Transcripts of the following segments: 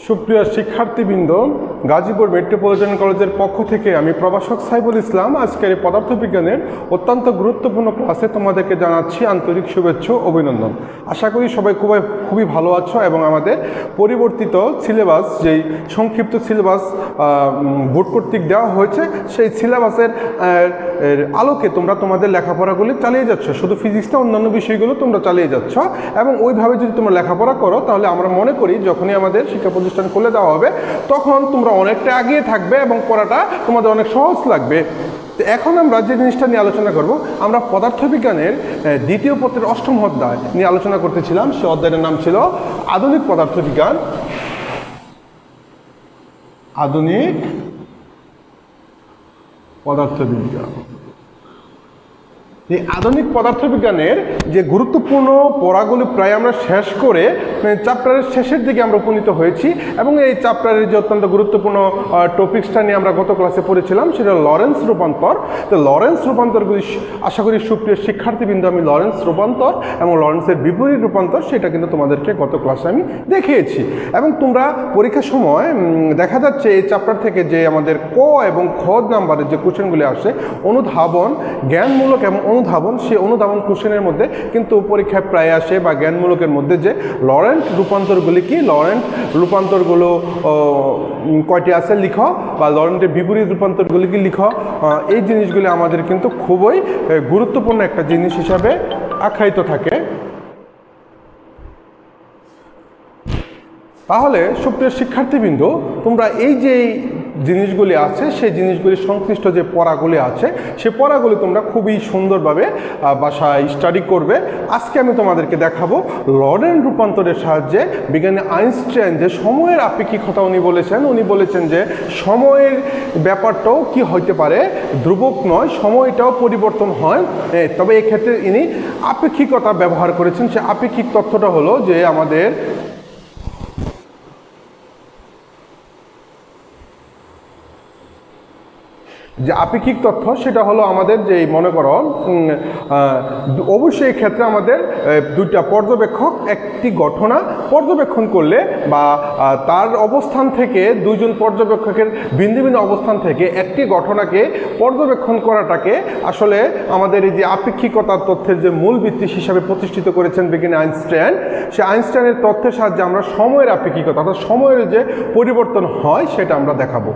সুপ্রিয় শিক্ষার্থীবৃন্দ, গাজীপুর মেট্রোপলিটন কলেজের পক্ষ থেকে আমি প্রভাষক সাইফুল ইসলাম আজকের এই পদার্থবিজ্ঞানের অত্যন্ত গুরুত্বপূর্ণ ক্লাসে তোমাদেরকে জানাচ্ছি আন্তরিক শুভেচ্ছা ও অভিনন্দন। আশা করি সবাই খুবই ভালো আছো এবং আমাদের পরিবর্তিত সিলেবাস, যেই সংক্ষিপ্ত সিলেবাস বোর্ড কর্তৃক দেওয়া হয়েছে, সেই সিলেবাসের আলোকে তোমরা তোমাদের লেখাপড়াগুলি চালিয়ে যাচ্ছ। শুধু ফিজিক্স না, অন্যান্য বিষয়গুলো তোমরা চালিয়ে যাচ্ছ এবং ওইভাবে যদি তোমরা লেখাপড়া করো তাহলে আমরা মনে করি যখনই আমাদের শিক্ষা প্রতিষ্ঠান খুলে দেওয়া হবে তখন তোমরা অনেকটা এগিয়ে থাকবে এবং পড়াটা তোমাদের অনেক সহজ লাগবে। তো এখন আমরা যে জিনিসটা নিয়ে আলোচনা করব, আমরা পদার্থবিজ্ঞানের দ্বিতীয় পত্রের অষ্টম অধ্যায় নিয়ে আলোচনা করতেছিলাম। সে অধ্যায়ের নাম ছিল আধুনিক পদার্থবিজ্ঞান। আধুনিক পদার্থবিজ্ঞান। এই আধুনিক পদার্থবিজ্ঞানের যে গুরুত্বপূর্ণ পড়াগুলি প্রায় আমরা শেষ করে চ্যাপ্টারের শেষের দিকে আমরা উপনীত হয়েছি এবং এই চ্যাপ্টারের যে অত্যন্ত গুরুত্বপূর্ণ টপিক্সটা নিয়ে আমরা গত ক্লাসে পড়েছিলাম সেটা লরেন্স রূপান্তর। তো লরেন্স রূপান্তরগুলি আশা করি সুপ্রিয় শিক্ষার্থীবৃন্দ, আমি লরেন্স রূপান্তর এবং লরেন্সের বিপরীত রূপান্তর সেটা কিন্তু তোমাদেরকে গত ক্লাসে আমি দেখিয়েছি এবং তোমরা পরীক্ষার সময় দেখা যাচ্ছে এই চ্যাপ্টার থেকে যে আমাদের ক এবং খ নাম্বারের যে কোশ্চেনগুলি আসে, অনুধাবন, জ্ঞানমূলক এবং অনুধাবন, সেই অনুধাবন কোশ্চেনের মধ্যে কিন্তু পরীক্ষায় প্রায় আসে, বা জ্ঞানমূলকের মধ্যে যে লরেন্ট রূপান্তরগুলি কি, লরেন্ট রূপান্তরগুলো কয়টি আছে লিখো, বা লরেন্টের বিপরীত রূপান্তরগুলি কি লিখো। এই জিনিসগুলি আমাদের কিন্তু খুবই গুরুত্বপূর্ণ একটা জিনিস হিসাবে আখ্যায়িত থাকে। তাহলে সুপ্রিয় শিক্ষার্থীবৃন্দ, তোমরা এই যে জিনিসগুলি আছে সেই জিনিসগুলি সংশ্লিষ্ট যে পড়াগুলি আছে সে পড়াগুলি তোমরা খুবই সুন্দরভাবে বাসায় স্টাডি করবে। আজকে আমি তোমাদেরকে দেখাবো লরেন্ট রূপান্তরের সাহায্যে বিজ্ঞানী আইনস্টাইন যে সময়ের আপেক্ষিকতা উনি বলেছেন যে সময়ের ব্যাপারটাও কি হইতে পারে, ধ্রুবক নয়, সময়টাও পরিবর্তন হয়। তবে এক্ষেত্রে ইনি আপেক্ষিকতা ব্যবহার করেছেন। সে আপেক্ষিক তথ্যটা হলো যে আমাদের যে আপেক্ষিক তথ্য সেটা হলো আমাদের যে মনে করো অবশ্যই ক্ষেত্রে আমাদের দুইটা পর্যবেক্ষক একটি ঘটনা পর্যবেক্ষণ করলে বা তার অবস্থান থেকে দুইজন পর্যবেক্ষকের ভিন্ন ভিন্ন অবস্থান থেকে একটি ঘটনাকে পর্যবেক্ষণ করাটাকে আসলে আমাদের এই যে আপেক্ষিকতার তথ্যের যে মূল ভিত্তি হিসাবে প্রতিষ্ঠিত করেছেন বিজ্ঞানী আইনস্টাইন। সে আইনস্টাইনের তথ্যের সাহায্যে আমরা সময়ের আপেক্ষিকতা অর্থাৎ সময়ের যে পরিবর্তন হয় সেটা আমরা দেখাবো।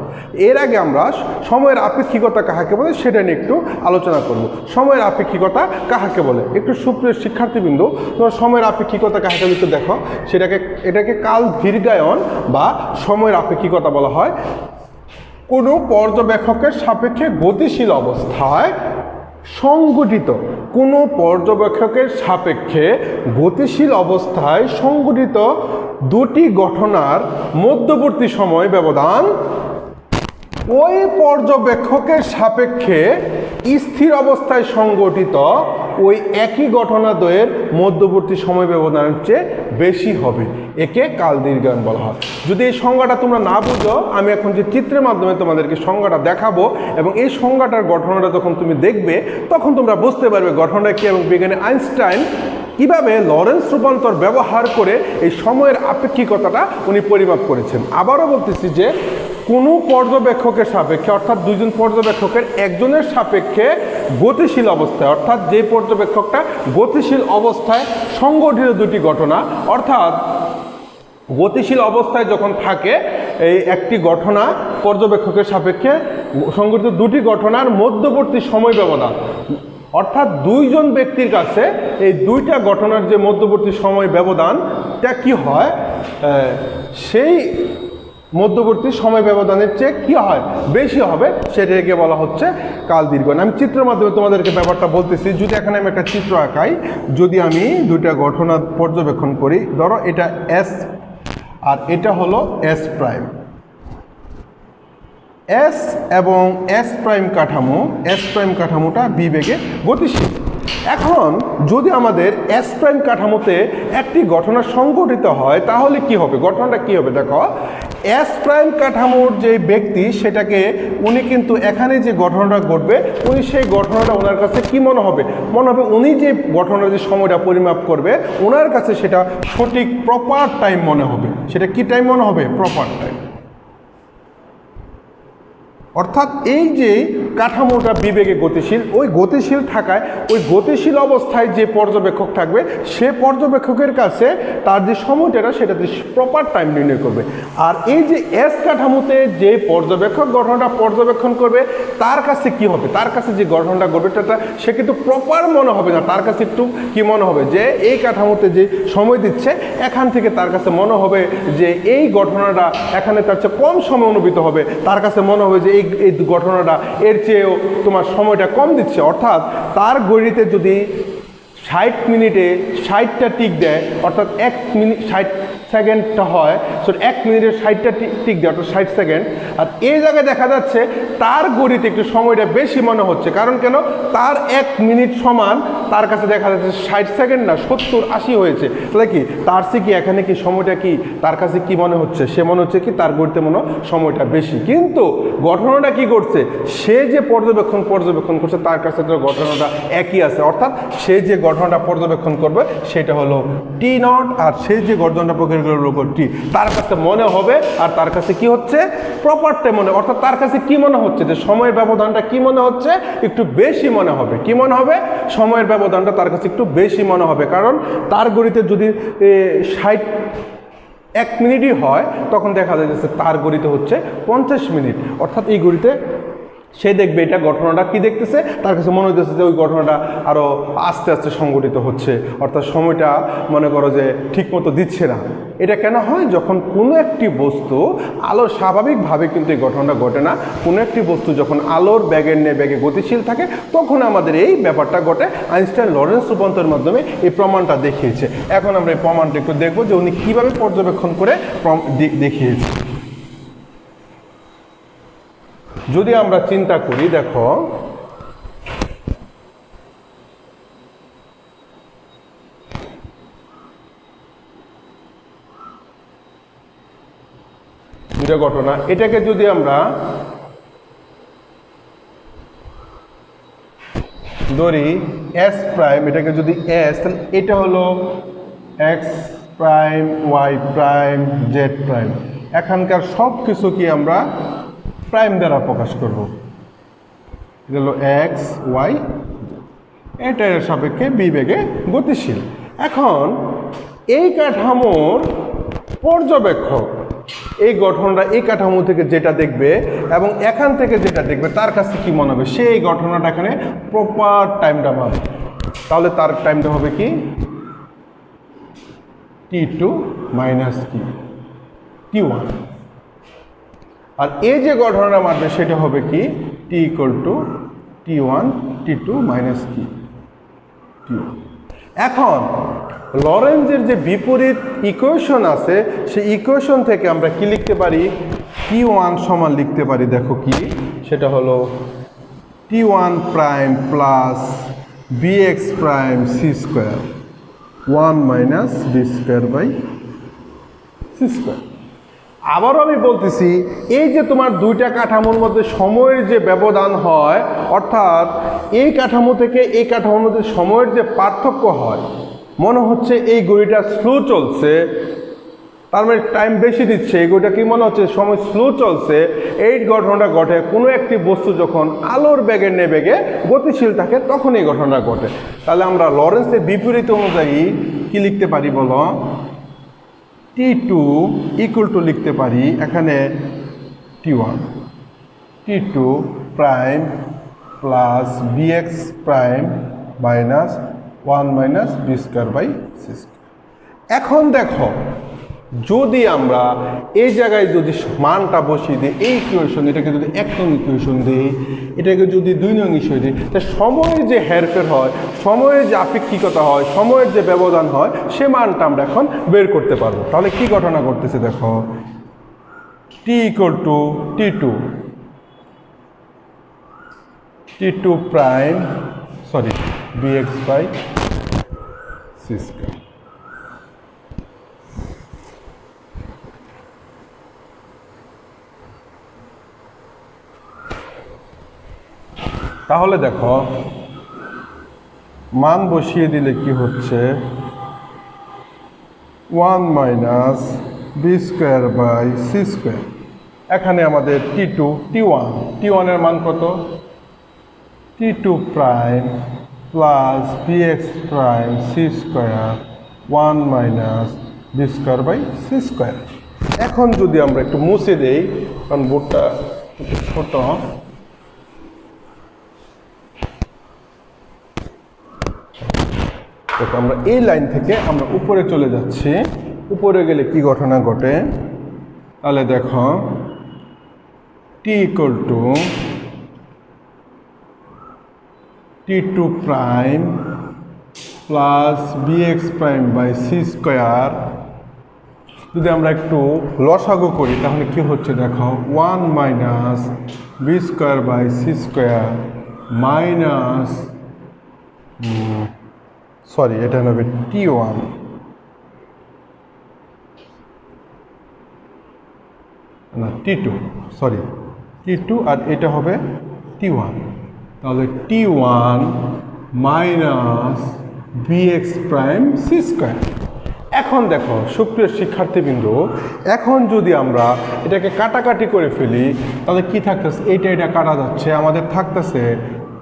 এর আগে আমরা সময়ের আপেক্ষিকতা কাহাকে বলে সেটা নিয়ে একটু আলোচনা করব। সময়ের আপেক্ষিকতা কাহাকে বলে, একটু সুপ্রিয় শিক্ষার্থীবৃন্দ তোমরা সময়ের আপেক্ষিকতা কাহাকে একটু দেখো। এটাকে কাল দীর্ঘায়ন বা সময়ের আপেক্ষিকতা বলা হয়। কোনো পর্যবেক্ষকের সাপেক্ষে গতিশীল অবস্থায় সংগঠিত, কোনো পর্যবেক্ষকের সাপেক্ষে গতিশীল অবস্থায় সংগঠিত দুটি ঘটনার মধ্যবর্তী সময় ব্যবধান ওই পর্যবেক্ষকের সাপেক্ষে স্থির অবস্থায় সংগঠিত ওই একই ঘটনাদ্বয়ের মধ্যবর্তী সময় ব্যবধানের চেয়ে বেশি হবে। একে কাল দীর্ঘায়ন বলা হয়। যদি এই সংজ্ঞাটা তোমরা না বুঝো, আমি এখন যে চিত্রের মাধ্যমে তোমাদেরকে সংজ্ঞাটা দেখাবো এবং এই সংজ্ঞাটার ঘটনাটা যখন তুমি দেখবে তখন তোমরা বুঝতে পারবে ঘটনাটা কি এবং বিজ্ঞানী আইনস্টাইন কীভাবে লরেন্স রূপান্তর ব্যবহার করে এই সময়ের আপেক্ষিকতাটা উনি পরিমাপ করেছেন। আবারও বলতেছি যে কোনো পর্যবেক্ষকের সাপেক্ষে অর্থাৎ দুইজন পর্যবেক্ষকের একজনের সাপেক্ষে গতিশীল অবস্থায়, অর্থাৎ যে পর্যবেক্ষকটা গতিশীল অবস্থায় সংগঠিত দুটি ঘটনা, অর্থাৎ গতিশীল অবস্থায় যখন থাকে এই একটি ঘটনা পর্যবেক্ষকের সাপেক্ষে সংগঠিত দুটি ঘটনার মধ্যবর্তী সময় ব্যবধান, অর্থাৎ দুইজন ব্যক্তির কাছে এই দুইটা ঘটনার যে মধ্যবর্তী সময় ব্যবধানটা কি হয়, সেই মধ্যবর্তী সময় ব্যবধানের চেয়ে কী হয়, বেশি হবে, সেটাকে বলা হচ্ছে কাল দীর্ঘায়ন। আমি চিত্রের মাধ্যমে তোমাদেরকে ব্যাপারটা বলতেছি। যদি এখানে আমি একটা চিত্র আঁকাই, যদি আমি দুইটা ঘটনা পর্যবেক্ষণ করি, ধরো এটা এস আর এটা হলো এস প্রাইম, এস এবং এস প্রাইম কাঠামোটা বি বেগে গতিশীল। এখন যদি আমাদের এস প্রাইম কাঠামোতে একটি ঘটনা সংঘটিত হয় তাহলে কি হবে, ঘটনাটা কি হবে দেখো। এস প্রাইম কাঠামোর যে ব্যক্তি সেটাকে উনি কিন্তু এখানে যে ঘটনাটা ঘটবে উনি সেই ঘটনাটা ওনার কাছে কি মনে হবে উনি যে ঘটনার যে সময়টা পরিমাপ করবে ওনার কাছে সেটা সঠিক প্রপার টাইম মনে হবে। সেটা কি টাইম মনে হবে? Proper time. অর্থাৎ এই যে কাঠামোটা বিবেকে গতিশীল, ওই গতিশীল থাকায় ওই গতিশীল অবস্থায় যে পর্যবেক্ষক থাকবে সে পর্যবেক্ষকের কাছে তার যে সময়টা সেটা প্রপার টাইম নির্ণয় করবে। আর এই যে এস কাঠামোতে যে পর্যবেক্ষক ঘটনাটা পর্যবেক্ষণ করবে তার কাছে কি হবে? তার কাছে যে ঘটনাটা ঘটবে সে কিন্তু প্রপার মনে হবে না, তার কাছে একটু কি মনে হবে যে এই কাঠামোতে যে সময় দিচ্ছে এখান থেকে তার কাছে মনে হবে যে এই ঘটনাটা এখানে তার চেয়ে কম সময় অনুভূত হবে, তার কাছে মনে হবে যে এই ঘটনাটা এর চেয়েও তোমার সময়টা কম দিচ্ছে। অর্থাৎ তার ঘড়িতে যদি 60 মিনিটে 60টা টিক দেয়, অর্থাৎ 1 মিনিট 60 সেকেন্ডটা হয়, সো 1 মিনিটে 60টা টিক দেয়, অর্থাৎ 60 সেকেন্ড। আর এই জায়গায় দেখা যাচ্ছে তার ঘড়িতে একটু সময়টা বেশি মনে হচ্ছে। কারণ কেন? তার 1 মিনিট সমান তার কাছে দেখা যাচ্ছে 60 সেকেন্ড না 70-80 হয়েছে। তাহলে কি তার চেয়ে কি এখানে কি সময়টা কি তার কাছে কি মনে হচ্ছে? সে মনে হচ্ছে কি তার ঘড়িতে মনে সময়টা বেশি। কিন্তু ঘটনাটা কি করছে? সে যে পর্যবেক্ষণ করছে তার কাছে তো ঘটনাটা একই আছে। অর্থাৎ সে যে ঘটনাটা পর্যবেক্ষণ করবে সেটা হলো টি নট, আর সে যে ঘটনাটা প্রক্রিয়া করবে টি, তার কাছে মনে হবে আর তার কাছে কি হচ্ছে? প্রপার টাইম মনে। অর্থাৎ তার কাছে কি মনে হচ্ছে? যে সময়ের ব্যবধানটা কি মনে হচ্ছে? একটু বেশি মনে হবে। কি মনে হবে? সময়ের ব্যবধানটা তার কাছে একটু বেশি মনে হবে। কারণ তার ঘড়িতে যদি 1 মিনিটই হয় তখন দেখা যায় যে তার ঘড়িতে হচ্ছে 50 মিনিট। অর্থাৎ এই ঘড়িতে সে দেখবে এটা ঘটনাটা কি দেখতেছে, তার কাছে মনে হইতেছে যে ওই ঘটনাটা আরও আস্তে আস্তে সংঘটিত হচ্ছে, অর্থাৎ সময়টা মনে করো যে ঠিকমতো দিচ্ছে না। এটা কেন হয়? যখন কোনো একটি বস্তু আলোর স্বাভাবিকভাবে কিন্তু এই ঘটনাটা ঘটে না, কোনো একটি বস্তু যখন আলোর বেগের ন্যায় বেগে গতিশীল থাকে তখন আমাদের এই ব্যাপারটা ঘটে। আইনস্টাইন লরেন্স রূপান্তরের মাধ্যমে এই প্রমাণটা দেখিয়েছে। এখন আমরা এই প্রমাণটা একটু দেখবো যে উনি কীভাবে পর্যবেক্ষণ করে দেখিয়েছে। যদি আমরা চিন্তা করি, দেখো দুটা ঘটনা, এটাকে যদি আমরা ধরি এস প্রাইম, এটাকে যদি এস, তাহলে এটা হলো X prime, Y prime, Z prime. এখানকার সব কিছু কি আমরা প্রাইম দ্বারা প্রকাশ করব। এটা হলো এক্স ওয়াই, এটার সাপেক্ষে বিবেগে গতিশীল। এখন এই কাঠামোর পর্যবেক্ষক এই গঠনটা এই কাঠামো থেকে যেটা দেখবে এবং এখান থেকে যেটা দেখবে তার কাছে কি মনে হবে? সেই ঘটনাটা এখানে প্রপার টাইমটা পাবে। তাহলে তার টাইমটা হবে কি? T2 মাইনাস কি T1। আর এই যে ঘটনাটা মারবে সেটা হবে কি? T equal two T1 T2 minus কি T1। এখন লরেন্জের যে বিপরীত ইকুয়েশন আছে সেই ইকুয়েশন থেকে আমরা কি লিখতে পারি? T1 সমান লিখতে পারি, দেখো কি, সেটা হলো T1 prime plus bx prime C square 1 minus B square by C square. আবারও আমি বলতেছি, এই যে তোমার দুইটা কাঠামোর মধ্যে সময়ের যে ব্যবধান হয়, অর্থাৎ এই কাঠামো থেকে এই কাঠামোর মধ্যে সময়ের যে পার্থক্য হয়, মনে হচ্ছে এই ঘড়িটা স্লো চলছে, তার মানে টাইম বেশি দিচ্ছে, এই ঘড়িটা কি মনে হচ্ছে সময় স্লো চলছে। এই ঘটনাটা ঘটে কোনো একটি বস্তু যখন আলোর বেগের ন্যায় বেগে গতিশীল থাকে তখন এই ঘটনাটা ঘটে। তাহলে আমরা লরেন্সের বিপরীত অনুযায়ী কি লিখতে পারি বলো? T2 ইকুয়াল টু লিখতে পারি এখানে T1 T2 prime plus bx prime minus 1 minus B square by C square. এখন দেখো, যদি আমরা এই জায়গায় যদি মানটা বসিয়ে দিই, এই ইকুয়েশন, এটাকে যদি 1 নং ইকুয়েশন দিই, এটাকে যদি 2 নং ইকুয়েশন দিই, তা সময়ের যে হেরফের হয়, সময়ের যে আপেক্ষিকতা হয়, সময়ের যে ব্যবধান হয়, সে মানটা আমরা এখন বের করতে পারবো। তাহলে কি ঘটনা ঘটতেছে দেখো? T equal to T2 prime sorry bx by C square. তাহলে দেখো মান বসিয়ে দিলে কি হচ্ছে? 1 minus B square by C square. এখানে আমাদের টি ওয়ানের মান কত? t2 prime plus bx prime C square 1 minus B square by C square. এখন যদি আমরা একটু মুছে দেই, কারণ বোর্ডটা একটু ছোট, আমরা এই লাইন থেকে আমরা উপরে চলে যাচ্ছি। উপরে গেলে কি ঘটনা ঘটে? তাহলে দেখো T equal to t2 prime plus bx prime by C square. যদি আমরা একটু লসাগু করি তাহলে কি হচ্ছে দেখো, 1 minus B square by C square minus এটা হবে t1 না t2 আর এটা হবে t1। তাহলে t1 minus bx prime C square. এখন দেখো সুপ্রিয় শিক্ষার্থীবৃন্দ, এখন যদি আমরা এটাকে কাটাকাটি করে ফেলি তাহলে কি থাকতেছে? এটা কাটা যাচ্ছে, আমাদের থাকতেছে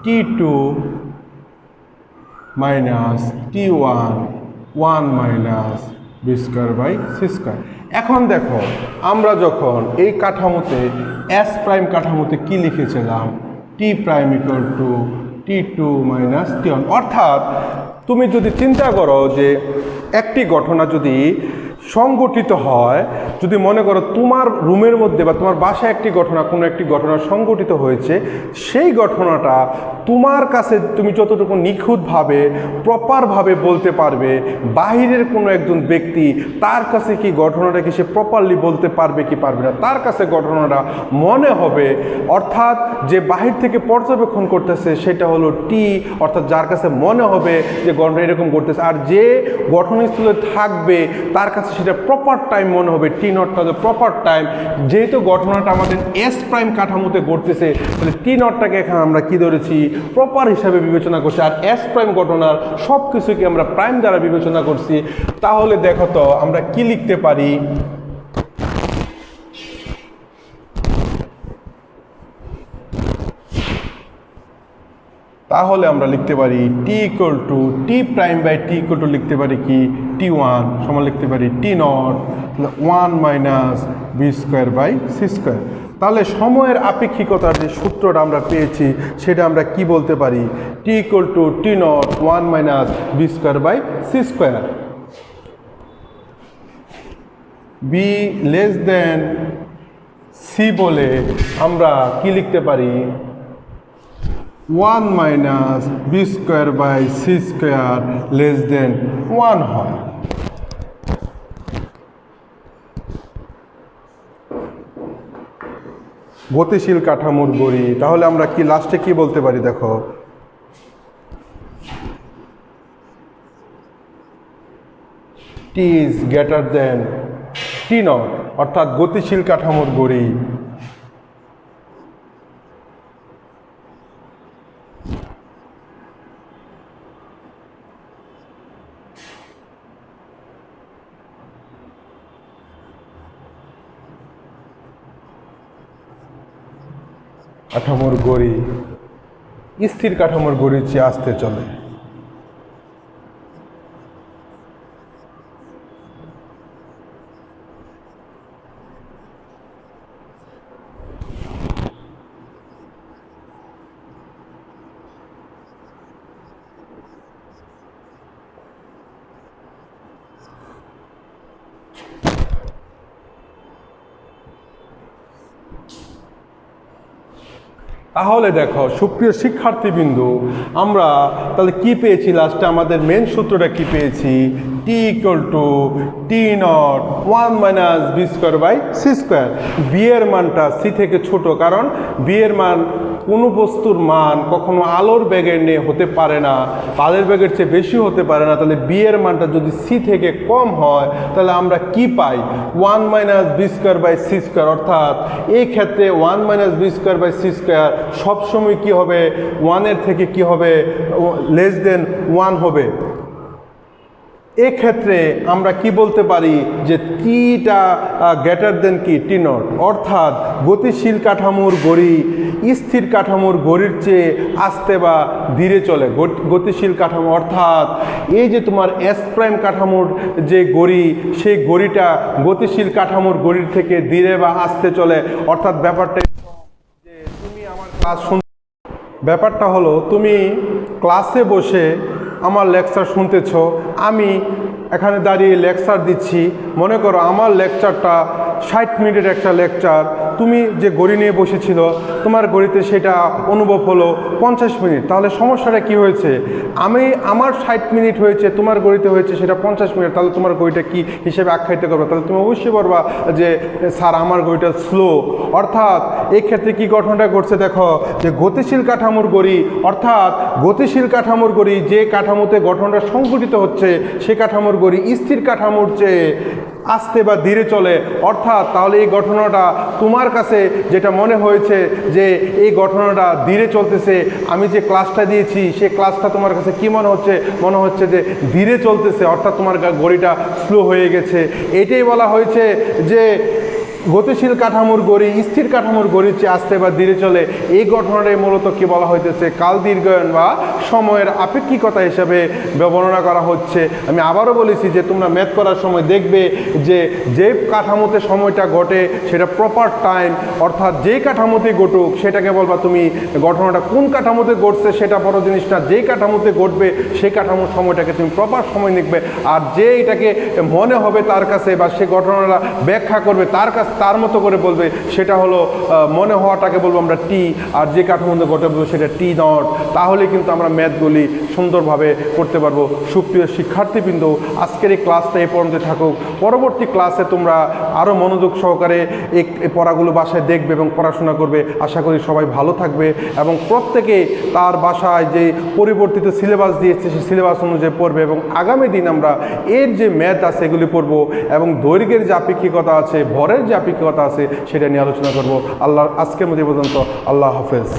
t2 minus t1 1 minus B square by C square. এখন দেখো আমরা যখন এই কাঠামোতে এস প্রাইম কাঠামোতে কি লিখেছিলাম? T prime equal to t2 minus t1। অর্থাৎ তুমি যদি চিন্তা করো যে একটি ঘটনা যদি সংগঠিত হয়, যদি মনে করো তোমার রুমের মধ্যে বা তোমার বাসায় কোনো একটি ঘটনা সংগঠিত হয়েছে, সেই ঘটনাটা তোমার কাছে তুমি যতটুকু নিখুঁতভাবে প্রপারভাবে বলতে পারবে, বাহিরের কোনো একজন ব্যক্তি তার কাছে কি ঘটনাটাকে সে প্রপারলি বলতে পারবে কি পারবে না, তার কাছে ঘটনাটা মনে হবে। অর্থাৎ যে বাহির থেকে পর্যবেক্ষণ করতেছে সেটা হলো টি, অর্থাৎ যার কাছে মনে হবে যে ঘটনা এরকম করতেছে। আর যে ঘটনাস্থলে থাকবে তার কাছে সেটা প্রপার টাইম মনে হবে, টি নটটা হচ্ছে প্রপার টাইম। যেহেতু ঘটনাটা আমাদের এস প্রাইম কাঠামোতে ঘটতেছে, তাহলে টি নটটাকে এখানে আমরা কি ধরেছি? প্রপার হিসাবে বিবেচনা করছি। আর এস প্রাইম ঘটনার সব কিছুকে আমরা প্রাইম দ্বারা বিবেচনা করছি। তাহলে দেখো তো আমরা কি লিখতে পারি? তাহলে আমরা লিখতে পারি T equal to T prime by T equal to লিখতে পারি কি? t1 সমান লিখতে পারি T naught 1 minus B square by C square. তাহলে সময়ের আপেক্ষিকতার যে সূত্রটা আমরা পেয়েছি সেটা আমরা কি বলতে পারি? T equal to T naught 1 minus B square by C square. B less than C বলে আমরা কি লিখতে পারি? 1 minus B square by C square less than 1 হয়। গতিশীল কাঠামোর গড়ি। তাহলে আমরা কি লাস্টে কি বলতে পারি? দেখো T is greater than T naught, অর্থাৎ গতিশীল কাঠামোর গড়ি। কাঠামোর গড়ি স্থির কাঠামোর গড়ির চেয়ে আসতে চলে। তাহলে দেখো সুপ্রিয় শিক্ষার্থীবৃন্দু, আমরা তাহলে কি পেয়েছি? লাস্টে আমাদের মেন সূত্রটা কি পেয়েছি? T equal to T naught 1 minus B square by C square. B এর মানটা সি থেকে ছোট, কারণ বি এর মান কোনো বস্তুর মান কখনো আলোর বেগের নিয়ে হতে পারে না, আলোর বেগের চেয়ে বেশি হতে পারে না। তাহলে বি এর মানটা যদি সি থেকে কম হয় তাহলে আমরা কি পাই? 1 minus B square by C square. অর্থাৎ এই ক্ষেত্রে 1 minus B square by C square সবসময় কি হবে? 1 এর থেকে কি হবে? লেস দেন 1 হবে। এক্ষেত্রে আমরা কি বলতে পারি যে টিটা গ্রেটার দেন কি টি নট, অর্থাৎ গতিশীল কাঠামোর গড়ি স্থির কাঠামোর গড়ির চেয়ে আস্তে বা ধীরে চলে। গতিশীল কাঠামো অর্থাৎ এই যে তোমার এস প্রাইম কাঠামোর যে গড়ি, সেই গড়িটা গতিশীল কাঠামোর গড়ির থেকে ধীরে বা আস্তে চলে। অর্থাৎ ব্যাপারটা যে তুমি আমার ক্লাস ব্যাপারটা হলো তুমি ক্লাসে বসে আমার লেকচার শুনতেছ, আমি এখানে দাঁড়িয়ে লেকচার দিচ্ছি। মনে করো আমার লেকচারটা 60 মিনিটের একটা লেকচার, তুমি যে ঘড়ি নিয়ে বসেছিল তোমার ঘড়িতে সেটা অনুভব হলো 50 মিনিট। তাহলে সমস্যাটা কি হয়েছে? আমার 60 মিনিট হয়েছে, তোমার ঘড়িতে হয়েছে সেটা 50 মিনিট। তাহলে তোমার ঘড়িটা কি হিসেবে আখ্যায়িত করবে? তাহলে তুমি অবশ্যই বলবা যে স্যার আমার ঘড়িটা স্লো। অর্থাৎ এই ক্ষেত্রে কি ঘটনাটা ঘটছে দেখো, যে গতিশীল কাঠামোর ঘড়ি, অর্থাৎ গতিশীল কাঠামোর ঘড়ি যে কাঠামোতে গঠনটা সংঘটিত হচ্ছে সে কাঠামোর ঘড়ি স্থির কাঠামোর চেয়ে আস্তে বা ধীরে চলে। অর্থাৎ তাহলে এই ঘটনাটা তোমার কাছে যেটা মনে হয়েছে যে এই ঘটনাটা ধীরে চলতেছে, আমি যে ক্লাসটা দিয়েছি সেই ক্লাসটা তোমার কাছে কি মনে হচ্ছে? মনে হচ্ছে যে ধীরে চলতেছে, অর্থাৎ তোমার ঘড়িটা স্লো হয়ে গেছে। এটাই বলা হয়েছে যে গতিশীল কাঠামোর গড়ি স্থির কাঠামোর গড়ির চেয়ে আস্তে বা ধীরে চলে। এই ঘটনাটাই মূলত কি বলা হইতেছে? কাল দীর্ঘায়ন বা সময়ের আপেক্ষিকতা হিসাবে বর্ণনা করা হচ্ছে। আমি আবারও বলেছি যে তোমরা ম্যাথ করার সময় দেখবে যে যে কাঠামোতে সময়টা ঘটে সেটা প্রপার টাইম, অর্থাৎ যে কাঠামোতে ঘটুক সেটাকে বলবা তুমি ঘটনাটা কোন কাঠামোতে ঘটছে সেটা বড় জিনিস না, যেই কাঠামোতে ঘটবে সেই কাঠামোর সময়টাকে তুমি প্রপার সময় লিখবে। আর যে এটাকে মনে হবে তার কাছে বা সে ঘটনাটা ব্যাখ্যা করবে তার মতো করে বলবে, সেটা হলো মনে হওয়াটাকে বলবো আমরা টি, আর যে কাঠামোতে ঘটে বলবো সেটা টি নট। তাহলে কিন্তু আমরা ম্যাথগুলি সুন্দরভাবে করতে পারবো। সুপ্রিয় শিক্ষার্থীবৃন্দ, আজকের এই ক্লাসটা এই পর্যন্ত থাকুক। পরবর্তী ক্লাসে তোমরা আরও মনোযোগ সহকারে এই পড়াগুলো বাসায় দেখবে এবং পড়াশোনা করবে। আশা করি সবাই ভালো থাকবে এবং প্রত্যেকে তার বাসায় যে পরিবর্তিত সিলেবাস দিয়েছে সেই সিলেবাস অনুযায়ী পড়বে এবং আগামী দিন আমরা এর যে ম্যাথ আছে এগুলি পড়বো এবং দৈর্ঘ্যের যে আপেক্ষিকতা আছে, ভরের যে আপেক্ষিকতা আছে সেটা নিয়ে আলোচনা করব। আজকের মধ্যে পর্যন্ত আল্লাহ হাফেজ।